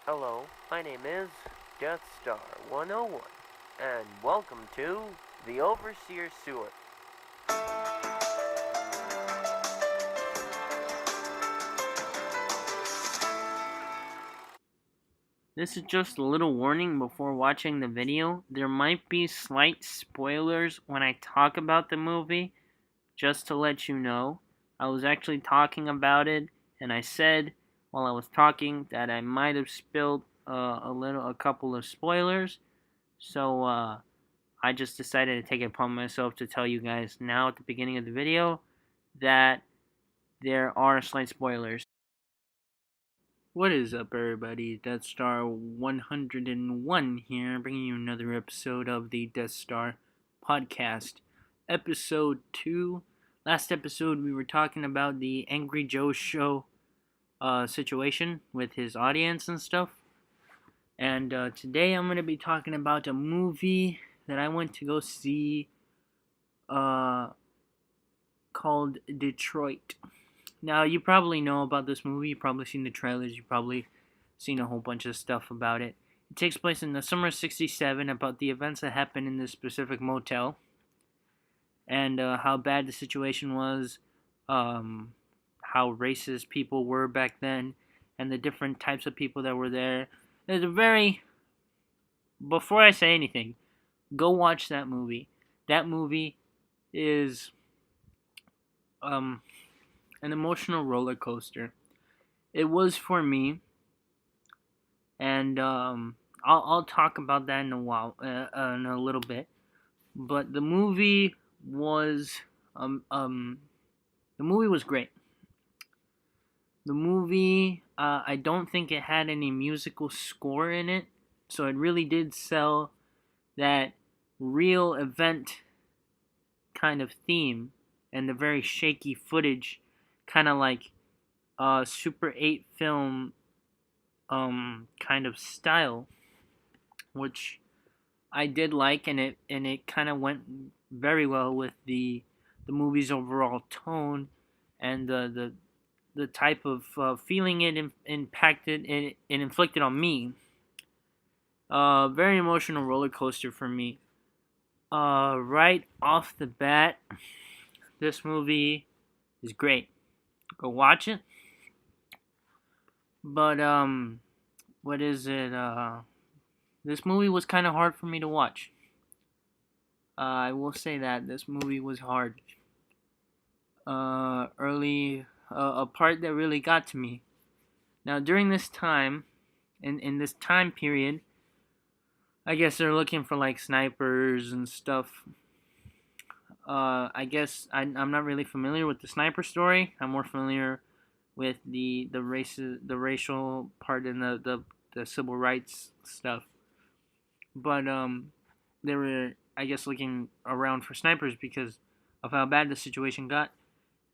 Hello, my name is Deathstar 101, and welcome to the Overseer Sewer. This is just a little warning before watching the video. There might be slight spoilers when I talk about the movie, just to let you know. I was actually talking about it, and I said while I was talking that I might have spilled a couple of spoilers. So I just decided to take it upon myself to tell you guys now at the beginning of the video that there are slight spoilers. What is up, everybody? deathstar 101 here, bringing you another episode of the Death Star podcast. Episode 2. Last episode, we were talking about the Angry Joe show situation with his audience and stuff. And today, I'm going to be talking about a movie that I went to go see called Detroit. Now, you probably know about this movie. You've probably seen the trailers. You've probably seen a whole bunch of stuff about it. It takes place in the summer of 67 about the events that happened in this specific motel and how bad the situation was, how racist people were back then, and the different types of people that were there. There's a very... Before I say anything, go watch that movie. That movie is an emotional roller coaster. It was for me, and I'll talk about that in a little bit. But the movie was great. The movie, I don't think it had any musical score in it, so it really did sell that real event kind of theme and the very shaky footage, kind of like Super 8 film kind of style, which I did like, and it kind of went very well with the movie's overall tone and the type of feeling it impacted it inflicted on me. Very emotional roller coaster for me. Right off the bat, this movie is great. Go watch it. But what is it? This movie was kind of hard for me to watch. I will say that this movie was hard. A part that really got to me. Now, during this time, in this time period, I guess they're looking for like snipers and stuff. I guess I'm not really familiar with the sniper story. I'm more familiar with the racial part and the civil rights stuff. But they were, I guess, looking around for snipers because of how bad the situation got.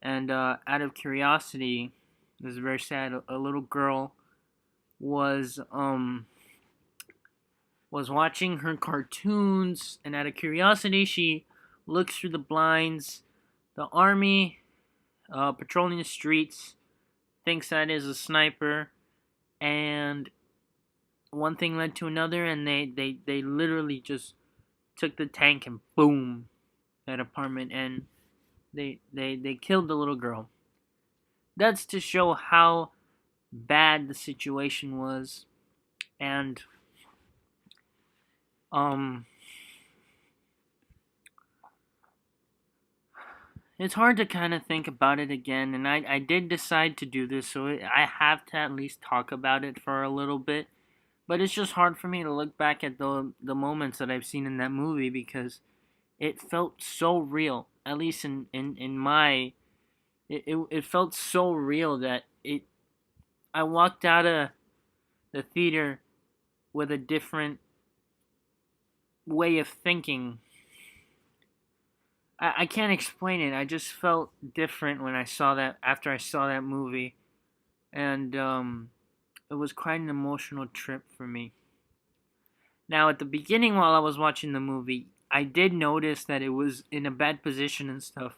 And out of curiosity, this is very sad. A little girl was watching her cartoons, and out of curiosity, she looks through the blinds. The army patrolling the streets thinks that is a sniper, and one thing led to another, and they literally just took the tank and boom, that apartment, and they killed the little girl. That's to show how bad the situation was, and it's hard to kind of think about it again, and I did decide to do this, so I have to at least talk about it for a little bit. But it's just hard for me to look back at the moments that I've seen in that movie because it felt so real. At least in my, it felt so real that I walked out of the theater with a different way of thinking. I can't explain it. I just felt different when I saw that, after I saw that movie. And it was quite an emotional trip for me. Now, at the beginning while I was watching the movie, I did notice that it was in a bad position and stuff.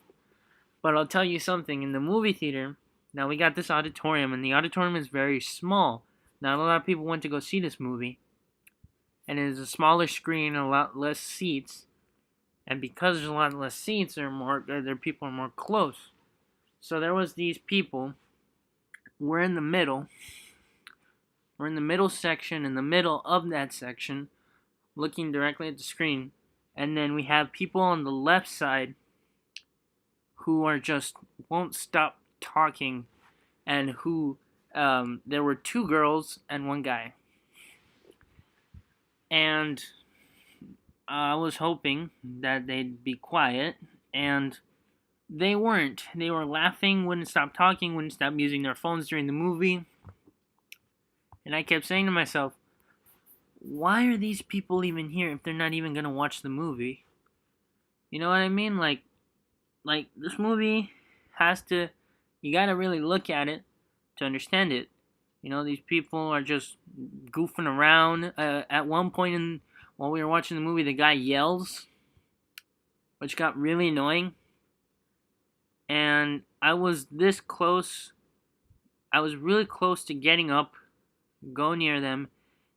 But I'll tell you something, in the movie theater, now we got this auditorium, and the auditorium is very small. Not a lot of people went to go see this movie, and it is a smaller screen, a lot less seats, and because there's a lot less seats, their people are more close. So there was these people. We're in the middle. We're in the middle section, in the middle of that section, looking directly at the screen, and then we have people on the left side who are just won't stop talking, and who there were two girls and one guy, and I was hoping that they'd be quiet, and they weren't. They were laughing, wouldn't stop talking, wouldn't stop using their phones during the movie, and I kept saying to myself, why are these people even here if they're not even gonna watch the movie? You know what I mean? Like this movie has to, you gotta really look at it to understand it. You know, these people are just goofing around. At one point while we were watching the movie, the guy yells, which got really annoying. And I was this close. I was really close to getting up, go near them,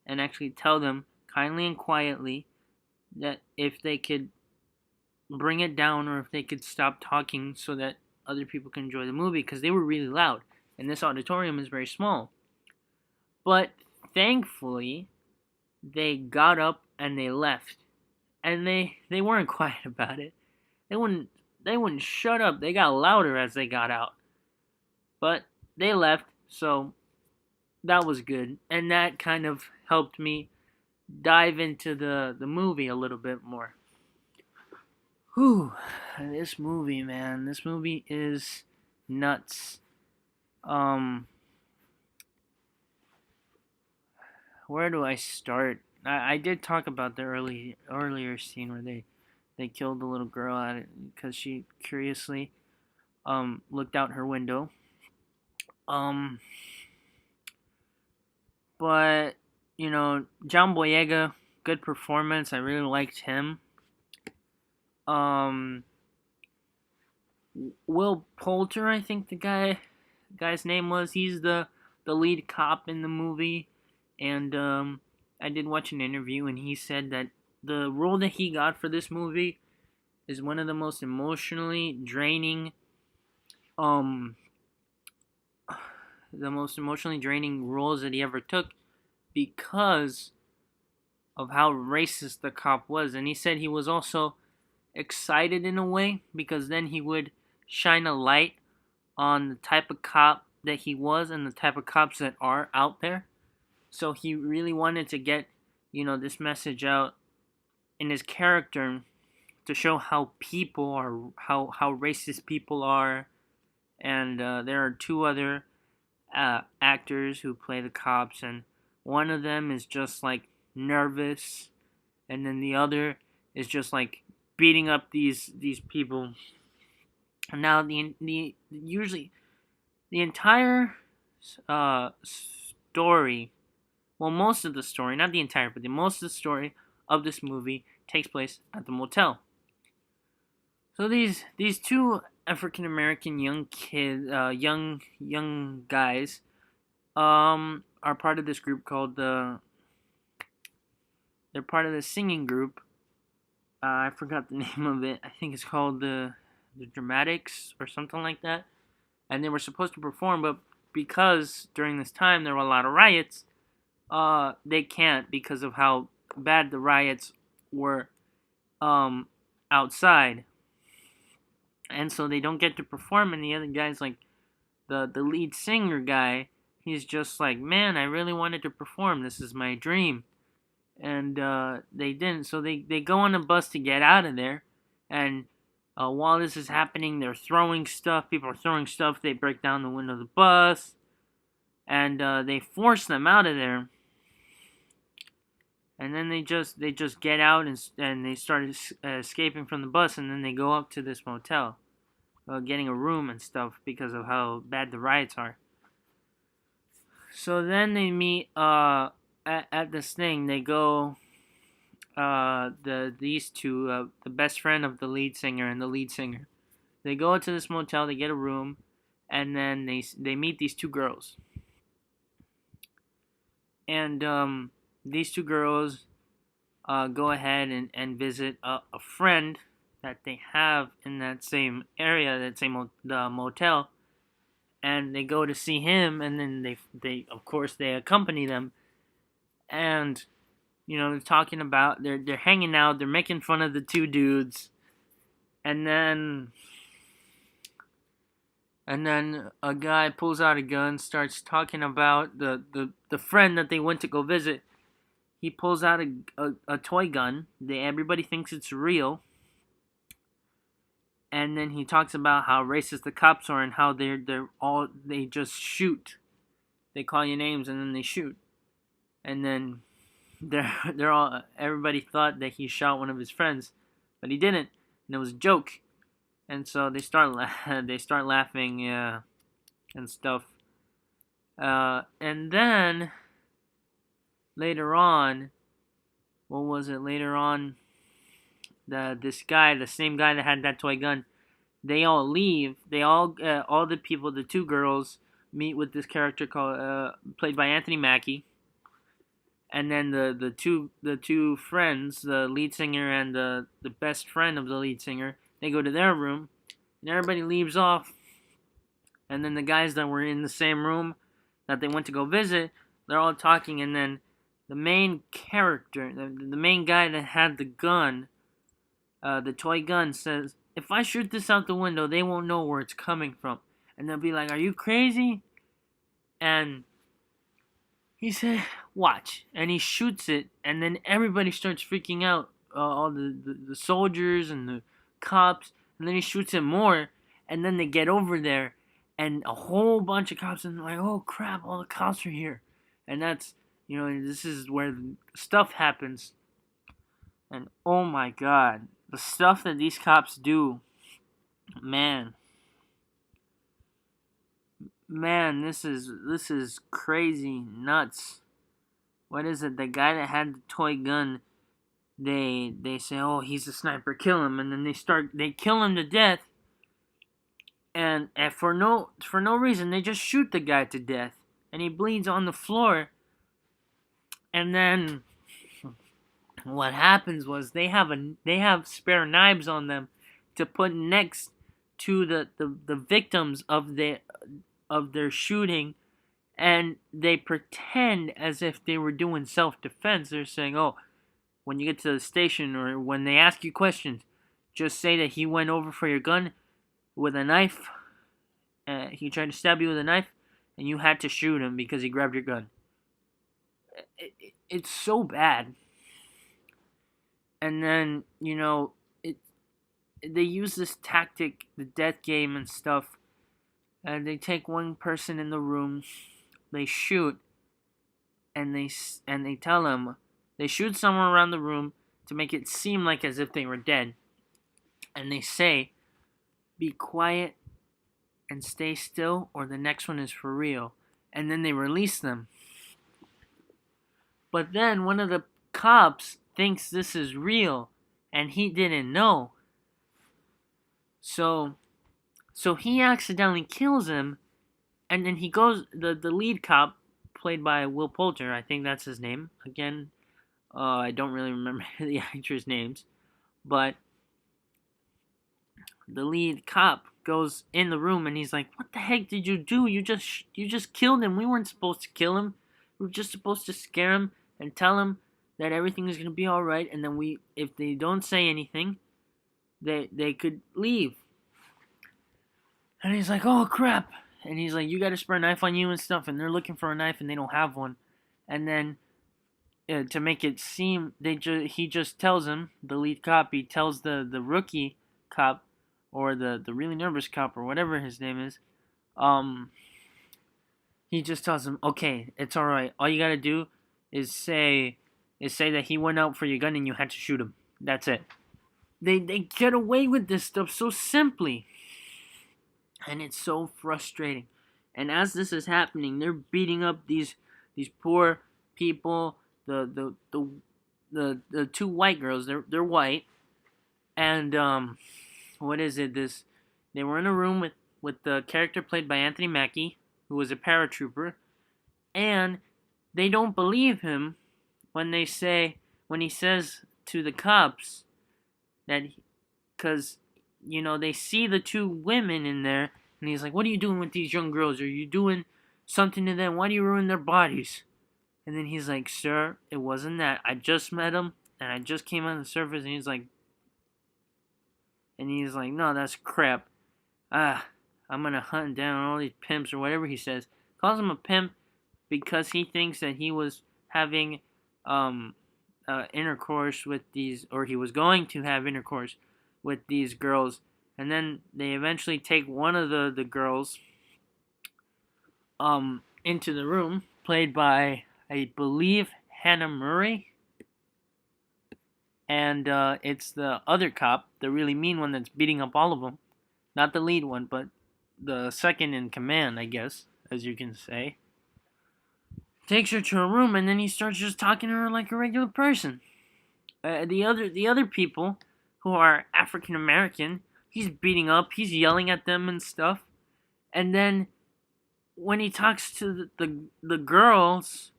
and actually tell them kindly and quietly that if they could bring it down or if they could stop talking so that other people can enjoy the movie, because they were really loud and this auditorium is very small. But thankfully they got up and they left, and they weren't quiet about it. They wouldn't shut up. They got louder as they got out, but they left, so that was good, and that kind of helped me dive into the movie a little bit more. Whew, this movie, man, this movie is nuts. Um, where do I start? I did talk about the earlier scene where they killed the little girl at it because she curiously looked out her window. Um, but you know, John Boyega, good performance. I really liked him. Um, Will Poulter, I think guy's name was. He's the lead cop in the movie, and I did watch an interview, and he said that the role that he got for this movie is one of the most emotionally draining, um, roles that he ever took, because of how racist the cop was. And he said he was also excited in a way, because then he would shine a light on the type of cop that he was and the type of cops that are out there. So he really wanted to get, this message out in his character to show how people are, how racist people are. And there are two other actors who play the cops, and one of them is just like nervous, and then the other is just like beating up these people. Now usually the entire story, well, most of the story, not the entire, but the most of the story of this movie takes place at the motel. So these two African American young kids, young guys, are part of this group called they're part of the singing group. I forgot the name of it. I think it's called the Dramatics or something like that. And they were supposed to perform, but because during this time there were a lot of riots, they can't, because of how bad the riots were outside. And so they don't get to perform, and the other guy's like, the lead singer guy, he's just like, man, I really wanted to perform. This is my dream. And they didn't. So they go on a bus to get out of there. And while this is happening, they're throwing stuff. People are throwing stuff. They break down the window of the bus. And they force them out of there. And then they just get out, and they start escaping from the bus. And then they go up to this motel, getting a room and stuff because of how bad the riots are. So then they meet at this thing. They go, these two, the best friend of the lead singer and the lead singer, they go to this motel. They get a room, and then they meet these two girls. And these two girls go ahead and visit a friend that they have in that same area, that same the motel, and they go to see him, and then they of course they accompany them, and they're talking about they're hanging out, they're making fun of the two dudes, and then a guy pulls out a gun, starts talking about the friend that they went to go visit. He pulls out a toy gun. Everybody thinks it's real. And then he talks about how racist the cops are and how they just shoot. They call you names and then they shoot. And then they're all everybody thought that he shot one of his friends, but he didn't. And it was a joke. And so they start laughing and stuff. And then later on, what was it? Later on, this guy, the same guy that had that toy gun, they all leave. They all the people, the two girls, meet with this character called played by Anthony Mackie, and then the two friends, the lead singer and the best friend of the lead singer, they go to their room, and everybody leaves off, and then the guys that were in the same room that they went to go visit, they're all talking, and then the main character, the main guy that had the gun, the toy gun, says, "If I shoot this out the window, they won't know where it's coming from." And they'll be like, "Are you crazy?" And he said, "Watch." And he shoots it, and then everybody starts freaking out. All the soldiers and the cops. And then he shoots it more, and then they get over there, and a whole bunch of cops, and they're like, "Oh crap, all the cops are here." And that's, this is where stuff happens. And oh my god, the stuff that these cops do, man, this is crazy nuts. What is it? The guy that had the toy gun, they say, "Oh, he's a sniper, kill him," and then they kill him to death, and for no reason, they just shoot the guy to death, and he bleeds on the floor, and then what happens was they have spare knives on them to put next to the victims of their shooting, and they pretend as if they were doing self-defense. They're saying, "Oh, when you get to the station or when they ask you questions, just say that he went over for your gun with a knife. He tried to stab you with a knife, and you had to shoot him because he grabbed your gun." It's so bad. And then, they use this tactic, the death game and stuff, and they take one person in the room, they shoot, and they tell him, they shoot somewhere around the room to make it seem like as if they were dead, and they say, "Be quiet and stay still, or the next one is for real," and then they release them. But then one of the cops thinks this is real, and he didn't know. So he accidentally kills him, and then he goes, the lead cop, played by Will Poulter, I think that's his name. Again, I don't really remember the actors' names, but the lead cop goes in the room and he's like, "What the heck did you do? You just killed him. We weren't supposed to kill him. We were just supposed to scare him and tell him that everything is gonna be all right, and then if they don't say anything, they could leave." And he's like, "Oh crap!" And he's like, "You got a spare knife on you and stuff," and they're looking for a knife and they don't have one. And then to make it seem, he just tells him, the lead cop, he tells the rookie cop, or the really nervous cop, or whatever his name is, he just tells him, "Okay, it's all right. All you gotta do is say that he went out for your gun and you had to shoot him. That's it." They get away with this stuff so simply. And it's so frustrating. And as this is happening, they're beating up these poor people. The two white girls. They're white. And what is it? They were in a room with the character played by Anthony Mackie, who was a paratrooper, and they don't believe him when when he says to the cops that, because, they see the two women in there, and he's like, what are you doing with these young girls? Are you doing something to them? Why do you ruin their bodies? And then he's like, sir, it wasn't that. I just met him, and I just came on the surface, and he's like, no, that's crap. I'm gonna hunt down all these pimps, or whatever he says. Calls him a pimp because he thinks that he was having intercourse with these, or he was going to have intercourse with these girls, and then they eventually take one of the girls into the room, played by, I believe, Hannah Murray, and it's the other cop, the really mean one that's beating up all of them, not the lead one, but the second in command, I guess, as you can say. Takes her to a room, and then he starts just talking to her like a regular person. The other people who are African American, he's beating up, he's yelling at them and stuff. And then when he talks to the girls,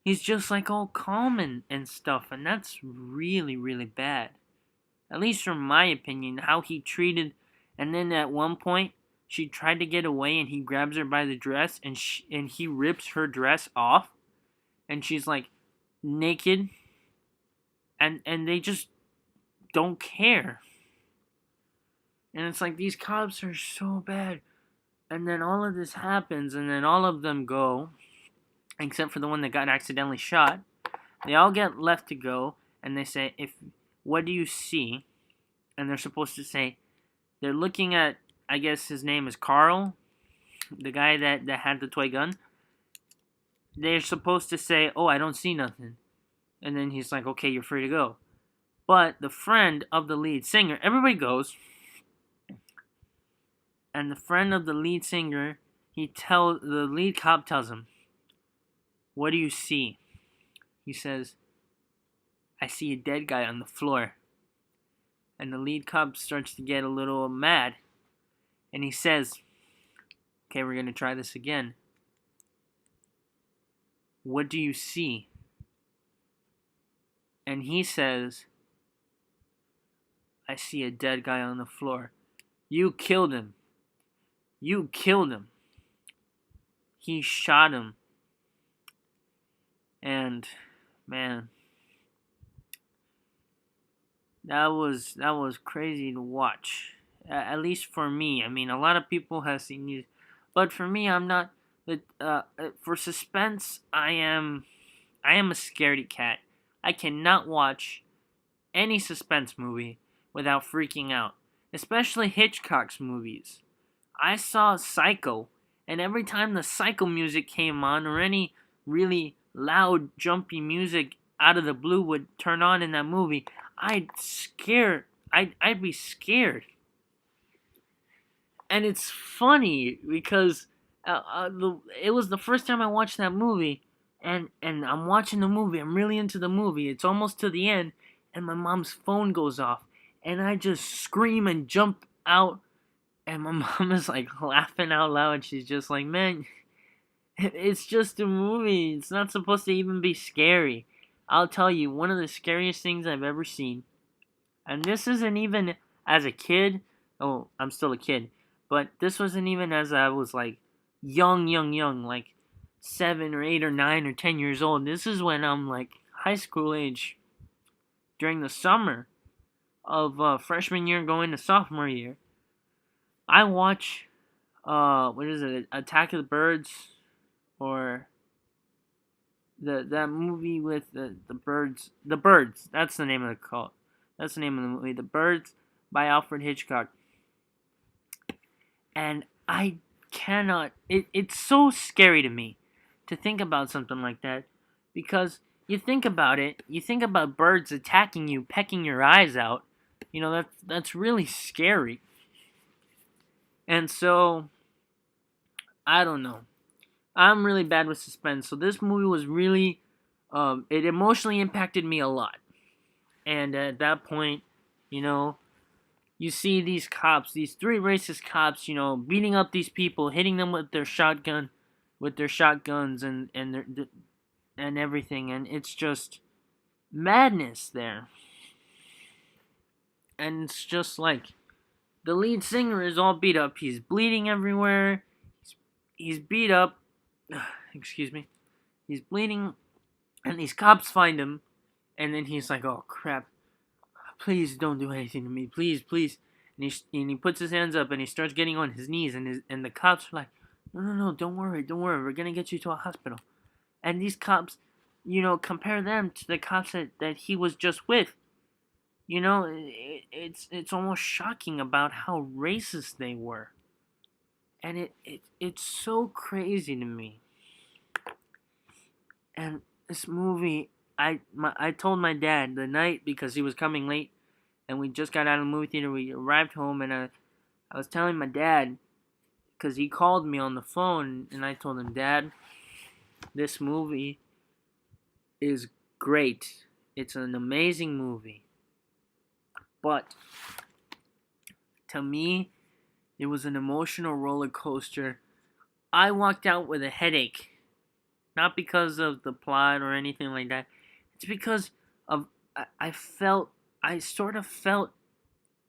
he's just like all calm and stuff, and that's really, really bad. At least from my opinion, how he treated. And then at one point, she tried to get away, and he grabs her by the dress, and he rips her dress off, and she's like naked, and they just don't care. And it's like, these cops are so bad. And then all of this happens, and then all of them go, except for the one that got accidentally shot. They all get left to go, and they say, what do you see? And they're supposed to say, they're looking at, I guess his name is Carl, the guy that had the toy gun. They're supposed to say, oh, I don't see nothing. And then he's like, okay, you're free to go. But the friend of the lead singer, everybody goes, and the friend of the lead singer, the lead cop tells him, what do you see? He says, I see a dead guy on the floor. And the lead cop starts to get a little mad. And he says, okay, we're going to try this again. What do you see? And he says, I see a dead guy on the floor. You killed him. You killed him. He shot him. And, man, that was crazy to watch. At least for me. I mean, a lot of people have seen these, but for me, I'm not. For suspense, I am a scaredy cat. I cannot watch any suspense movie without freaking out, especially Hitchcock's movies. I saw Psycho, and every time the Psycho music came on, or any really loud, jumpy music out of the blue would turn on in that movie, I'd be scared. And it's funny because it was the first time I watched that movie, and I'm watching the movie. I'm really into the movie. It's almost to the end, and my mom's phone goes off, and I just scream and jump out, and my mom is like laughing out loud. She's just like, man, it's just a movie. It's not supposed to even be scary. I'll tell you, one of the scariest things I've ever seen, and this isn't even as a kid. Oh, I'm still a kid. But this wasn't even as I was like young, like 7 or 8 or 9 or 10 years old. This is when I'm like high school age, during the summer of freshman year going to sophomore year. I watch, what is it, Attack of the Birds, or that movie with the birds. The Birds, that's the name of the call. That's the name of the movie. The Birds by Alfred Hitchcock. And I cannot, it's so scary to me to think about something like that, because you think about it, you think about birds attacking you, pecking your eyes out, that's really scary. And so, I don't know. I'm really bad with suspense, so this movie was really, it emotionally impacted me a lot. And at that point, you see these cops, these 3 racist cops, beating up these people, hitting them with their shotguns, and and everything, and it's just madness there. And it's just like the lead singer is all beat up. He's bleeding everywhere. He's beat up. Excuse me. He's bleeding, and these cops find him, and then he's like, "Oh crap! Please don't do anything to me, please, please." And he puts his hands up, and he starts getting on his knees, and the cops are like, "No, no, no, don't worry, don't worry. We're gonna get you to a hospital." And these cops, compare them to the cops that he was just with. It's almost shocking about how racist they were, and it's so crazy to me. And this movie, I told my dad the night because he was coming late, and we just got out of the movie theater. We arrived home, and I was telling my dad because he called me on the phone, and I told him, "Dad, this movie is great. It's an amazing movie, but to me, it was an emotional roller coaster. I walked out with a headache." Not because of the plot or anything like that. It's because of I sort of felt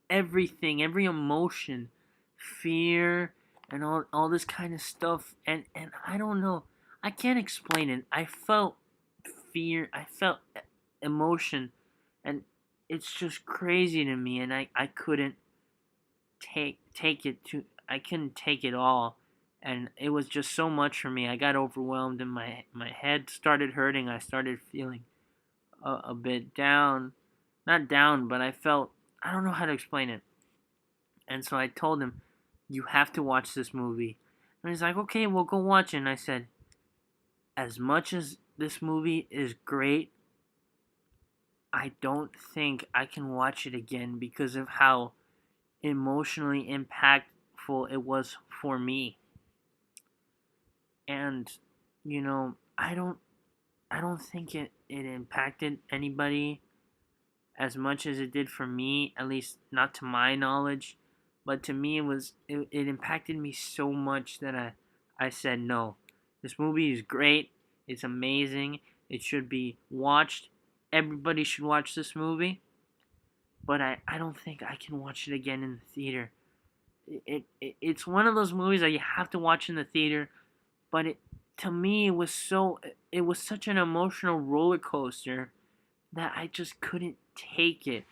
everything, every emotion, fear, and all this kind of stuff. And I don't know. I can't explain it. I felt fear. I felt emotion. And it's just crazy to me. And I couldn't take it to. I couldn't take it all. And it was just so much for me. I got overwhelmed, and my head started hurting. I started feeling a bit down. Not down, but I don't know how to explain it. And so I told him, "You have to watch this movie." And he's like, "Okay, we'll go watch it." And I said, "As much as this movie is great, I don't think I can watch it again because of how emotionally impactful it was for me." And I don't think it impacted anybody as much as it did for me, at least not to my knowledge. But to me, it impacted me so much that I said, "No, this movie is great. It's amazing. It should be watched. Everybody should watch this movie." But I don't think I can watch it again in the theater. It's one of those movies that you have to watch in the theater. But to me, it was such an emotional roller coaster that I just couldn't take it.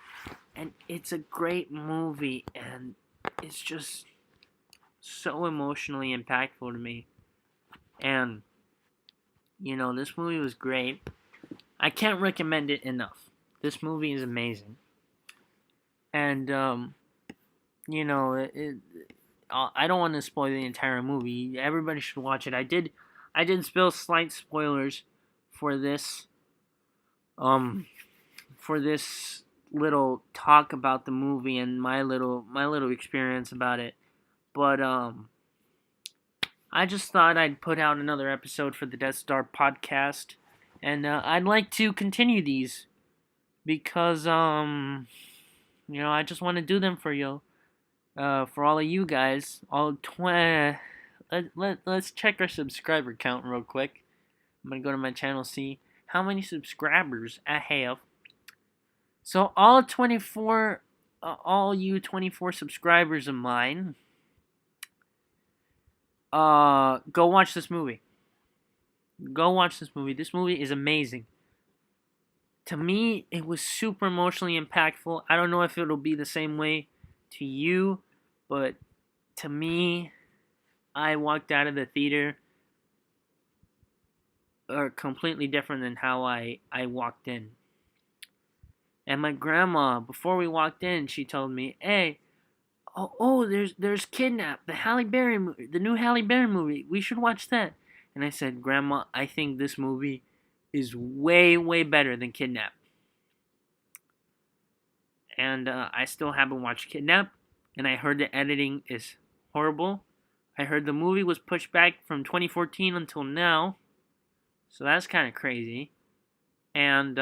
And it's a great movie, and it's just so emotionally impactful to me. And this movie was great. I can't recommend it enough. This movie is amazing. And I don't want to spoil the entire movie. Everybody should watch it. I did spill slight spoilers for this for this little talk about the movie and my little experience about it. But I just thought I'd put out another episode for the Death Star podcast, and I'd like to continue these because I just want to do them for you. For all of you guys, let's check our subscriber count real quick. I'm gonna go to my channel, see how many subscribers I have. So all you 24 subscribers of mine, go watch this movie. Go watch this movie. This movie is amazing. To me, it was super emotionally impactful. I don't know if it'll be the same way to you, but to me, I walked out of the theater completely different than how I walked in. And my grandma, before we walked in, she told me, "Hey, there's Kidnap, the new Halle Berry movie. We should watch that." And I said, "Grandma, I think this movie is way, way better than Kidnap." And I still haven't watched Kidnap, and I heard the editing is horrible. I heard the movie was pushed back from 2014 until now, so that's kind of crazy. And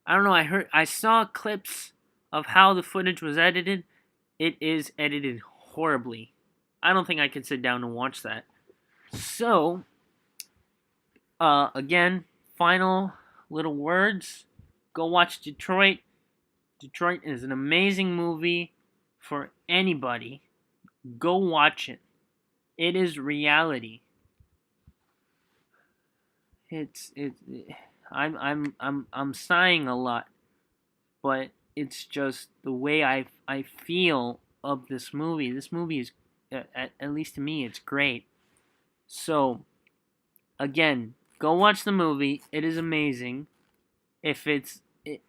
I don't know. I saw clips of how the footage was edited. It is edited horribly. I don't think I could sit down and watch that. So Again, final little words. Go watch Detroit. Detroit is an amazing movie for anybody. Go watch it. It is reality. It's it. I'm sighing a lot, but it's just the way I feel of this movie. This movie is, at least to me, it's great. So again, go watch the movie. It is amazing. If it's,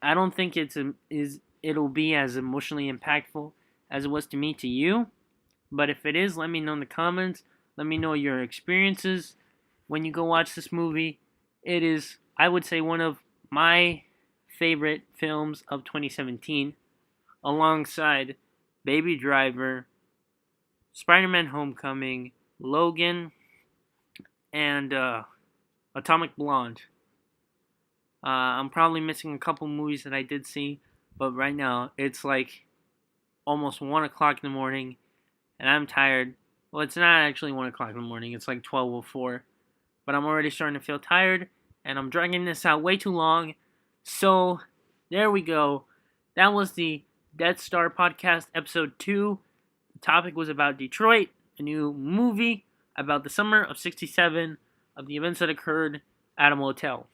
I don't think it'll be as emotionally impactful as it was to me to you. But if it is, let me know in the comments. Let me know your experiences when you go watch this movie. It is, I would say, one of my favorite films of 2017, alongside Baby Driver, Spider-Man Homecoming, Logan, and Atomic Blonde. I'm probably missing a couple movies that I did see, but right now it's like almost 1 o'clock in the morning, and I'm tired. Well, it's not actually 1 o'clock in the morning, it's like 12:04, but I'm already starting to feel tired, and I'm dragging this out way too long. So, there we go. That was the Deathstar Podcast, Episode 2. The topic was about Detroit, a new movie about the summer of '67, of the events that occurred at a motel.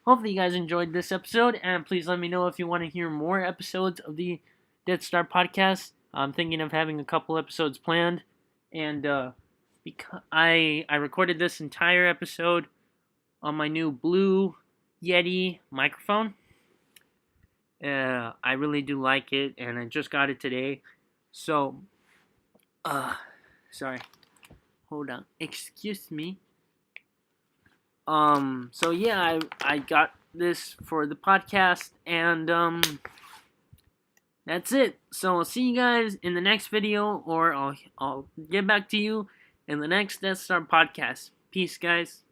Hopefully you guys enjoyed this episode, and please let me know if you want to hear more episodes of the Deathstar Podcast. I'm thinking of having a couple episodes planned, and because I recorded this entire episode on my new Blue Yeti microphone. I really do like it, and I just got it today. So, sorry. Hold on. Excuse me. So yeah, I got this for the podcast, and that's it. So I'll see you guys in the next video, or I'll get back to you in the next Death Star podcast. Peace, guys.